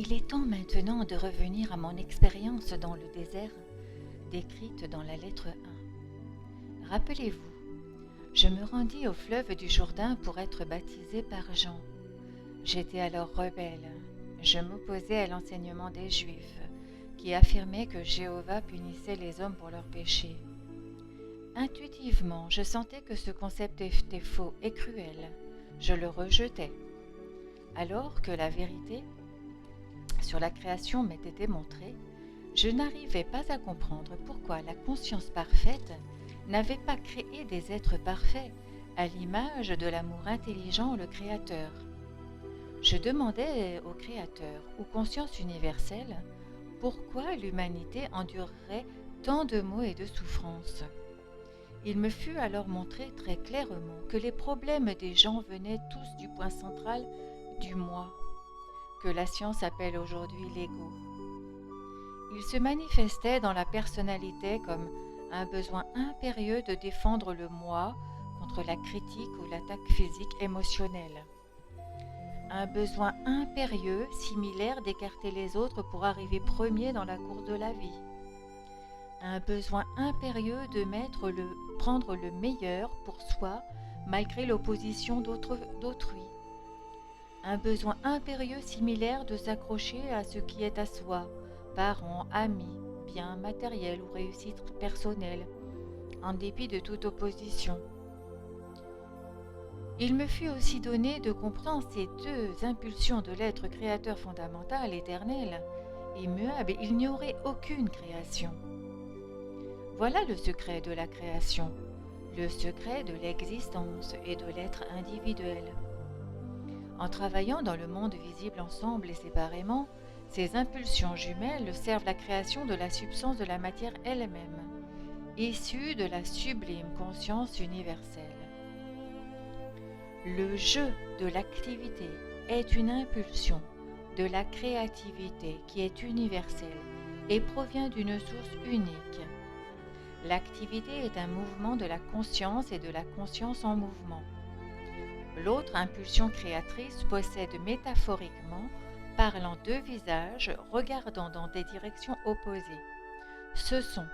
Il est temps maintenant de revenir à mon expérience dans le désert, décrite dans la lettre 1. Rappelez-vous, je me rendis au fleuve du Jourdain pour être baptisé par Jean. J'étais alors rebelle. Je m'opposais à l'enseignement des Juifs, qui affirmait que Jéhovah punissait les hommes pour leurs péchés. Intuitivement, je sentais que ce concept était faux et cruel. Je le rejetais. Alors que la vérité sur la création m'ait été montrée, je n'arrivais pas à comprendre pourquoi la conscience parfaite n'avait pas créé des êtres parfaits à l'image de l'amour intelligent, le Créateur. Je demandais au Créateur, aux consciences universelles, pourquoi l'humanité endurerait tant de maux et de souffrances. Il me fut alors montré très clairement que les problèmes des gens venaient tous du point central du moi, que la science appelle aujourd'hui l'ego. Il se manifestait dans la personnalité comme un besoin impérieux de défendre le moi contre la critique ou l'attaque physique émotionnelle. Un besoin impérieux, similaire d'écarter les autres pour arriver premier dans la course de la vie. Un besoin impérieux de prendre le meilleur pour soi malgré l'opposition d'autrui. Un besoin impérieux similaire de s'accrocher à ce qui est à soi, parents, amis, biens matériels ou réussites personnelles, en dépit de toute opposition. Il me fut aussi donné de comprendre ces deux impulsions de l'être créateur fondamental, éternel, immuable, il n'y aurait aucune création. Voilà le secret de la création, le secret de l'existence et de l'être individuel. En travaillant dans le monde visible ensemble et séparément, ces impulsions jumelles servent la création de la substance de la matière elle-même, issue de la sublime conscience universelle. Le jeu de l'activité est une impulsion de la créativité qui est universelle et provient d'une source unique. L'activité est un mouvement de la conscience et de la conscience en mouvement. L'autre impulsion créatrice possède métaphoriquement parlant deux visages regardant dans des directions opposées. Ce sont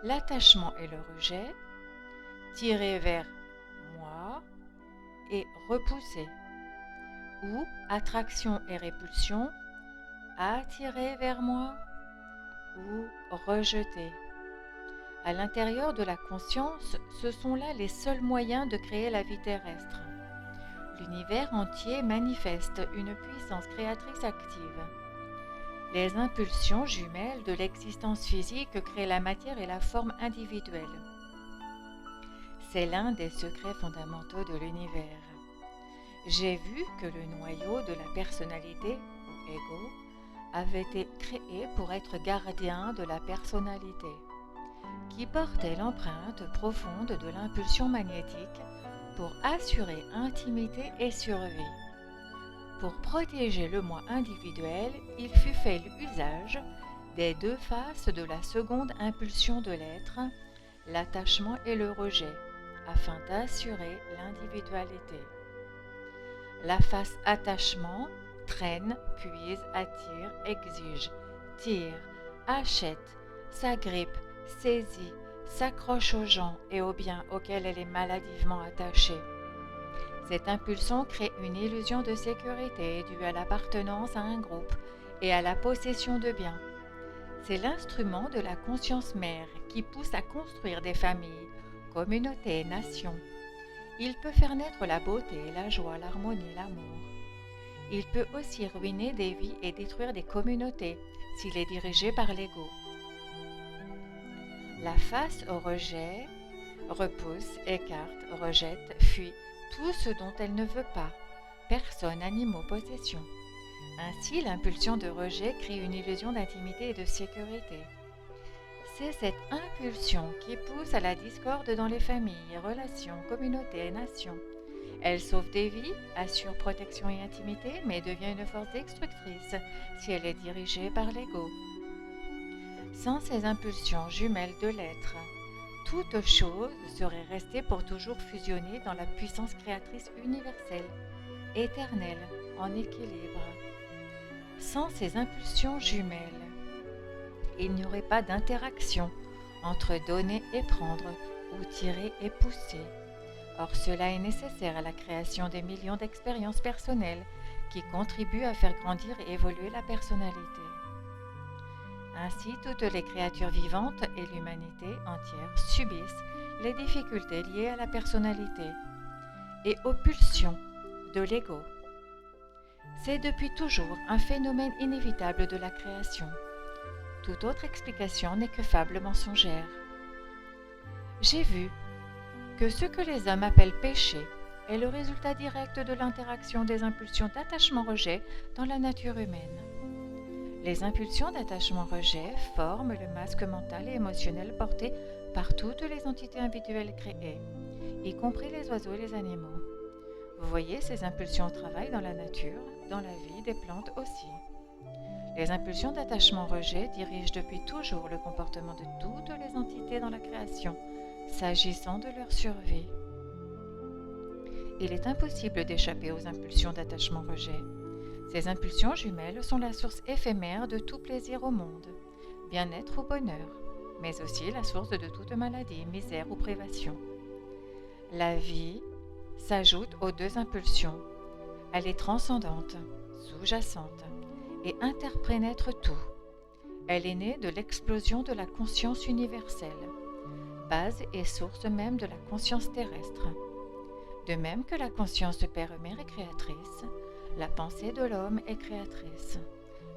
l'attachement et le rejet, tiré vers moi et repoussé, ou attraction et répulsion, attiré vers moi ou rejeté. À l'intérieur de la conscience, ce sont là les seuls moyens de créer la vie terrestre. L'univers entier manifeste une puissance créatrice active. Les impulsions jumelles de l'existence physique créent la matière et la forme individuelle. C'est l'un des secrets fondamentaux de l'univers. J'ai vu que le noyau de la personnalité, ou ego, avait été créé pour être gardien de la personnalité, qui portait l'empreinte profonde de l'impulsion magnétique pour assurer intimité et survie. Pour protéger le moi individuel, il fut fait l'usage des deux faces de la seconde impulsion de l'être, l'attachement et le rejet, afin d'assurer l'individualité. La face attachement traîne, puise, attire, exige, tire, achète, s'agrippe, saisit, s'accroche aux gens et aux biens auxquels elle est maladivement attachée. Cette impulsion crée une illusion de sécurité due à l'appartenance à un groupe et à la possession de biens. C'est l'instrument de la conscience mère qui pousse à construire des familles, communautés, nations. Il peut faire naître la beauté, la joie, l'harmonie, l'amour. Il peut aussi ruiner des vies et détruire des communautés s'il est dirigé par l'ego. La face au rejet repousse, écarte, rejette, fuit tout ce dont elle ne veut pas, personnes, animaux, possessions. Ainsi, l'impulsion de rejet crée une illusion d'intimité et de sécurité. C'est cette impulsion qui pousse à la discorde dans les familles, relations, communautés et nations. Elle sauve des vies, assure protection et intimité, mais devient une force destructrice si elle est dirigée par l'ego. Sans ces impulsions jumelles de l'être, toute chose serait restée pour toujours fusionnée dans la puissance créatrice universelle, éternelle, en équilibre. Sans ces impulsions jumelles, il n'y aurait pas d'interaction entre donner et prendre ou tirer et pousser. Or, cela est nécessaire à la création des millions d'expériences personnelles qui contribuent à faire grandir et évoluer la personnalité. Ainsi, toutes les créatures vivantes et l'humanité entière subissent les difficultés liées à la personnalité et aux pulsions de l'ego. C'est depuis toujours un phénomène inévitable de la création. Toute autre explication n'est que fable mensongère. J'ai vu que ce que les hommes appellent péché est le résultat direct de l'interaction des impulsions d'attachement-rejet dans la nature humaine. Les impulsions d'attachement-rejet forment le masque mental et émotionnel porté par toutes les entités individuelles créées, y compris les oiseaux et les animaux. Vous voyez ces impulsions au travail dans la nature, dans la vie des plantes aussi. Les impulsions d'attachement-rejet dirigent depuis toujours le comportement de toutes les entités dans la création, s'agissant de leur survie. Il est impossible d'échapper aux impulsions d'attachement-rejet. Ces impulsions jumelles sont la source éphémère de tout plaisir au monde, bien-être ou bonheur, mais aussi la source de toute maladie, misère ou privation. La vie s'ajoute aux deux impulsions. Elle est transcendante, sous-jacente, et interpénètre tout. Elle est née de l'explosion de la conscience universelle, base et source même de la conscience terrestre. De même que la conscience de Père-Mère est créatrice, la pensée de l'homme est créatrice,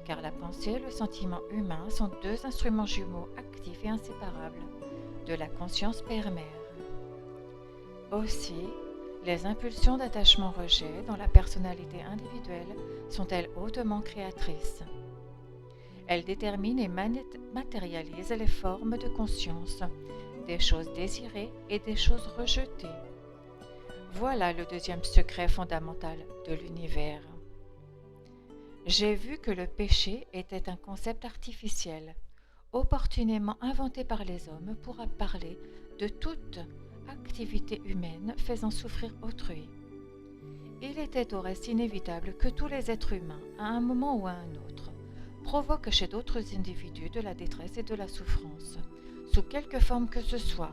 car la pensée et le sentiment humain sont deux instruments jumeaux actifs et inséparables de la conscience Père-Mère. Aussi, les impulsions d'attachement-rejet dans la personnalité individuelle sont-elles hautement créatrices. Elles déterminent et matérialisent les formes de conscience, des choses désirées et des choses rejetées. Voilà le deuxième secret fondamental de l'univers. J'ai vu que le péché était un concept artificiel, opportunément inventé par les hommes pour parler de toute activité humaine faisant souffrir autrui. Il était au reste inévitable que tous les êtres humains, à un moment ou à un autre, provoquent chez d'autres individus de la détresse et de la souffrance, sous quelque forme que ce soit.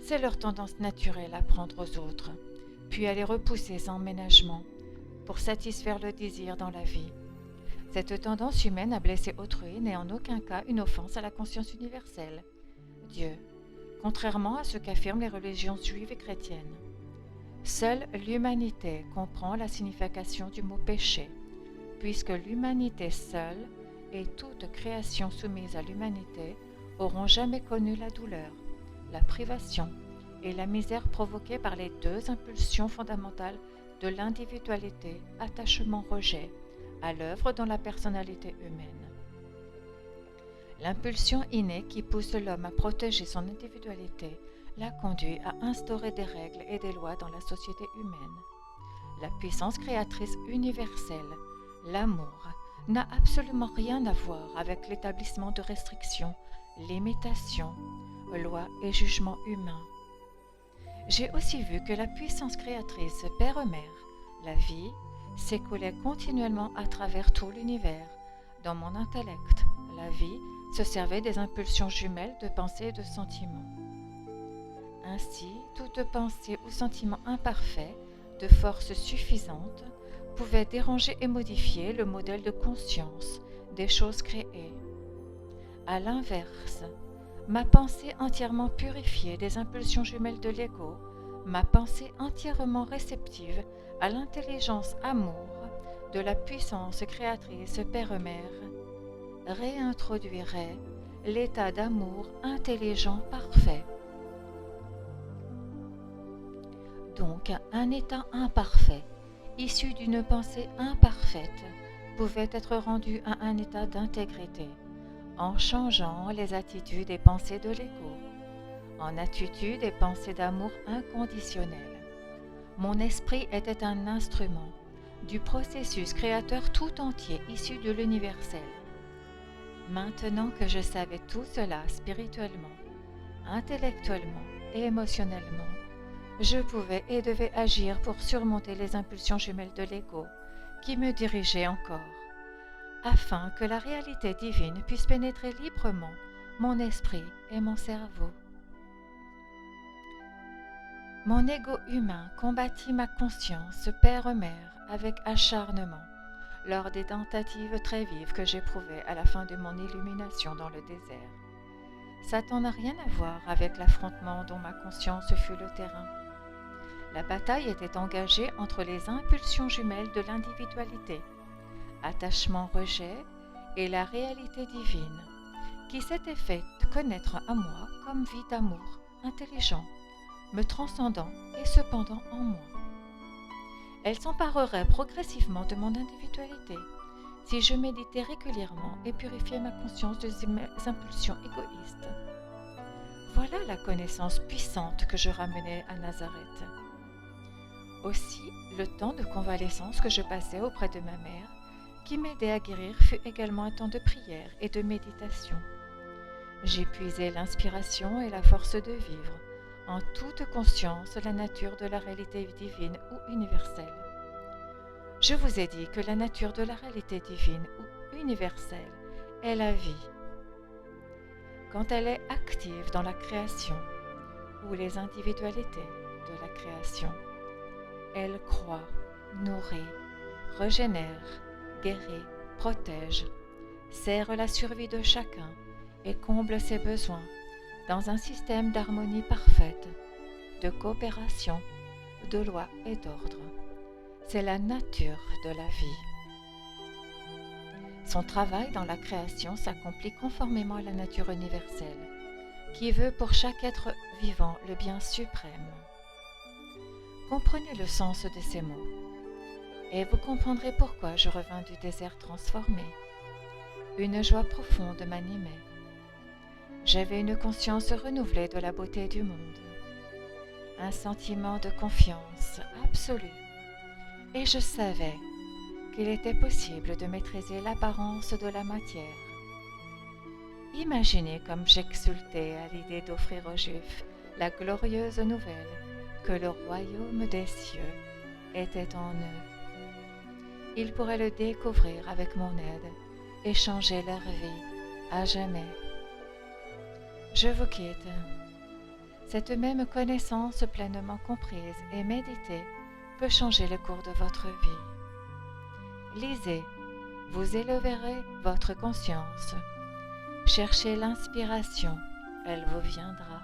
C'est leur tendance naturelle à prendre aux autres, puis à les repousser sans ménagement, pour satisfaire le désir dans la vie. Cette tendance humaine à blesser autrui n'est en aucun cas une offense à la conscience universelle, Dieu, contrairement à ce qu'affirment les religions juives et chrétiennes. Seule l'humanité comprend la signification du mot péché, puisque l'humanité seule et toute création soumise à l'humanité auront jamais connu la douleur, la privation et la misère provoquées par les deux impulsions fondamentales de l'individualité, attachement-rejet, à l'œuvre dans la personnalité humaine. L'impulsion innée qui pousse l'homme à protéger son individualité l'a conduit à instaurer des règles et des lois dans la société humaine. La puissance créatrice universelle, l'amour, n'a absolument rien à voir avec l'établissement de restrictions, limitations, lois et jugements humains. J'ai aussi vu que la puissance créatrice Père-Mère, la vie, s'écoulait continuellement à travers tout l'univers. Dans mon intellect, la vie se servait des impulsions jumelles de pensée et de sentiments. Ainsi, toute pensée ou sentiment imparfait, de force suffisante, pouvait déranger et modifier le modèle de conscience des choses créées. À l'inverse, ma pensée entièrement purifiée des impulsions jumelles de l'ego, ma pensée entièrement réceptive à l'intelligence amour de la puissance créatrice Père-Mère, réintroduirait l'état d'amour intelligent parfait. Donc, un état imparfait, issu d'une pensée imparfaite, pouvait être rendu à un état d'intégrité, en changeant les attitudes et pensées de l'ego, en attitudes et pensées d'amour inconditionnel. Mon esprit était un instrument du processus créateur tout entier issu de l'universel. Maintenant que je savais tout cela spirituellement, intellectuellement et émotionnellement, je pouvais et devais agir pour surmonter les impulsions jumelles de l'ego qui me dirigeaient encore. afin que la réalité divine puisse pénétrer librement mon esprit et mon cerveau. Mon ego humain combattit ma conscience père-mère avec acharnement lors des tentatives très vives que j'éprouvais à la fin de mon illumination dans le désert. Satan n'a rien à voir avec l'affrontement dont ma conscience fut le terrain. La bataille était engagée entre les impulsions jumelles de l'individualité, attachement-rejet, et la réalité divine, qui s'était fait connaître à moi comme vie d'amour, intelligent, me transcendant et cependant en moi. Elle s'emparerait progressivement de mon individualité si je méditais régulièrement et purifiais ma conscience de mes impulsions égoïstes. Voilà la connaissance puissante que je ramenais à Nazareth. Aussi, le temps de convalescence que je passais auprès de ma mère, qui m'aidait à guérir, fut également un temps de prière et de méditation. J'y puisais l'inspiration et la force de vivre, en toute conscience, la nature de la réalité divine ou universelle. Je vous ai dit que la nature de la réalité divine ou universelle est la vie. Quand elle est active dans la création ou les individualités de la création, elle croît, nourrit, régénère, guérit, protège, sert la survie de chacun et comble ses besoins dans un système d'harmonie parfaite, de coopération, de loi et d'ordre. C'est la nature de la vie. Son travail dans la création s'accomplit conformément à la nature universelle, qui veut pour chaque être vivant le bien suprême. Comprenez le sens de ces mots, et vous comprendrez pourquoi je revins du désert transformé. Une joie profonde m'animait. J'avais une conscience renouvelée de la beauté du monde, un sentiment de confiance absolue, et je savais qu'il était possible de maîtriser l'apparence de la matière. Imaginez comme j'exultais à l'idée d'offrir aux Juifs la glorieuse nouvelle que le royaume des cieux était en eux. Ils pourraient le découvrir avec mon aide et changer leur vie à jamais. Je vous quitte. Cette même connaissance pleinement comprise et méditée peut changer le cours de votre vie. Lisez, vous élèverez votre conscience. Cherchez l'inspiration, elle vous viendra.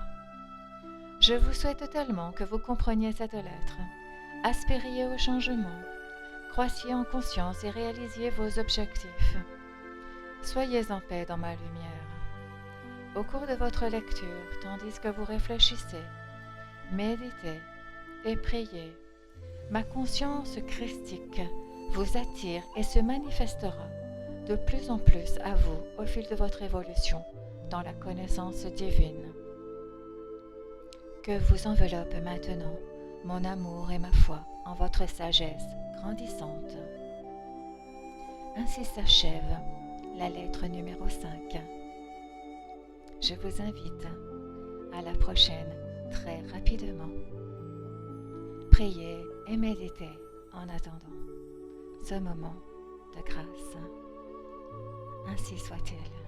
Je vous souhaite tellement que vous compreniez cette lettre. Aspiriez au changement, croissiez en conscience et réalisiez vos objectifs. Soyez en paix dans ma lumière. Au cours de votre lecture, tandis que vous réfléchissez, méditez et priez, ma conscience christique vous attire et se manifestera de plus en plus à vous au fil de votre évolution dans la connaissance divine. Que vous enveloppe maintenant mon amour et ma foi en votre sagesse grandissante. Ainsi s'achève la lettre numéro 5. Je vous invite à la prochaine très rapidement. Priez et méditez en attendant ce moment de grâce. Ainsi soit-il.